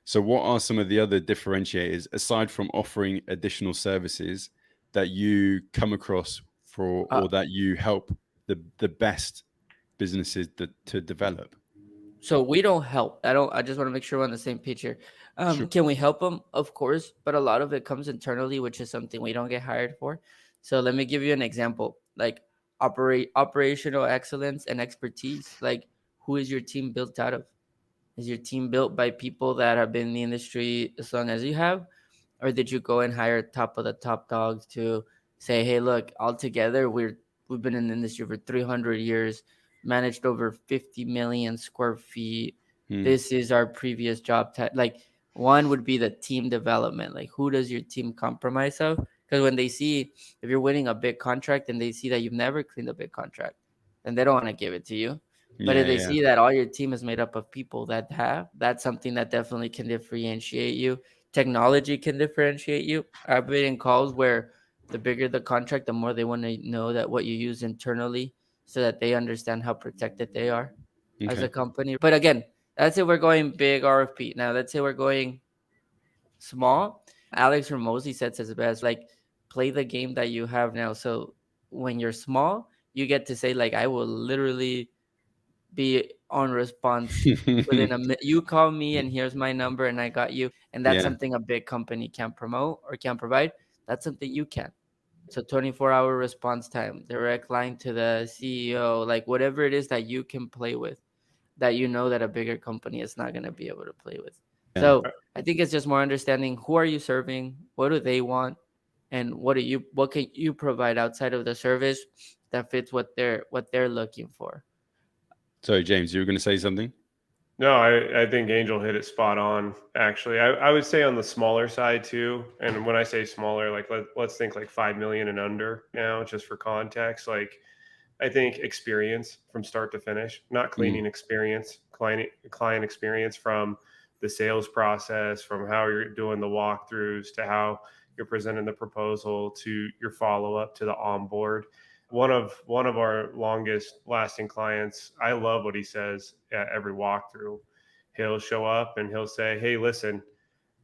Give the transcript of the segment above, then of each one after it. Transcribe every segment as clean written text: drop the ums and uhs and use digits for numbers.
So what are some of the other differentiators aside from offering additional services that you come across for, Uh, or that you help the best businesses to develop? so we don't help. I just want to make sure we're on the same page here. Sure. Can we help them? Of course, but a lot of it comes internally, which is something we don't get hired for. So let me give you an example. Like operational excellence and expertise. Like, who is your team built out of? Is your team built by people that have been in the industry as long as you have? Or did you go and hire top of the top dogs to say, hey, look, all together we've been in the industry for 300 years, managed over 50 million square feet. Hmm. This is our previous job. Like, one would be the team development. Like, who does your team compromise of? Because when they see, if you're winning a big contract and they see that you've never cleaned a big contract, then they don't want to give it to you. But if Yeah, they yeah. see that all your team is made up of people that have, that's something that definitely can differentiate you. Technology can differentiate you. I've been in calls where the bigger the contract, the more they want to know that what you use internally so that they understand how protected they are as a Okay. company. But again, let's say we're going big RFP. Now, let's say we're going small. Alex Ramosi says it's best, like, play the game that you have now. So when you're small, you get to say, like, I will literally be on response within you call me and here's my number and I got you. And that's Yeah. something a big company can't promote or can't provide. That's something you can. So 24-hour response time, direct line to the CEO, like whatever it is that you can play with, that you know that a bigger company is not going to be able to play with. Yeah. So I think it's just more understanding, who are you serving, what do they want, and what can you provide outside of the service that fits what they're looking for. Sorry, James, you were going to say something? No, I think Angel hit it spot on, actually. I would say on the smaller side too. And when I say smaller, like let's think like 5 million and under now, just for context. Like I think experience from start to finish, not Mm. cleaning experience, client experience from the sales process, from how you're doing the walkthroughs to how you're presenting the proposal to your follow up to the onboard. One of our longest lasting clients, I love what he says at every walkthrough. He'll show up and he'll say, "Hey, listen,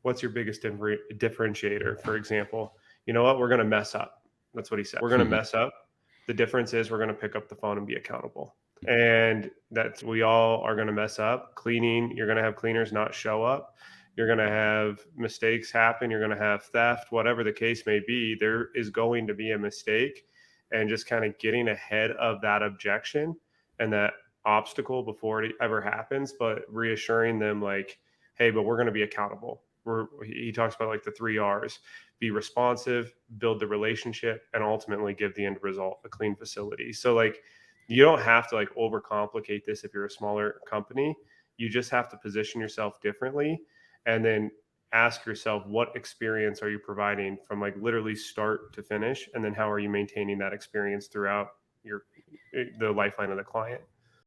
what's your biggest differentiator?" For example, you know what? We're going to mess up. That's what he said. We're going to mess up. The difference is we're going to pick up the phone and be accountable. And that's, we all are going to mess up. Cleaning, you're going to have cleaners not show up. You're going to have mistakes happen. You're going to have theft, whatever the case may be. There is going to be a mistake, and just kind of getting ahead of that objection and that obstacle before it ever happens, but reassuring them like, hey, but we're going to be accountable. He talks about like the 3 R's: be responsive, build the relationship, and ultimately give the end result, a clean facility. So like, you don't have to like overcomplicate this if you're a smaller company. You just have to position yourself differently, and then ask yourself, what experience are you providing from like literally start to finish, and then how are you maintaining that experience throughout the lifeline of the client.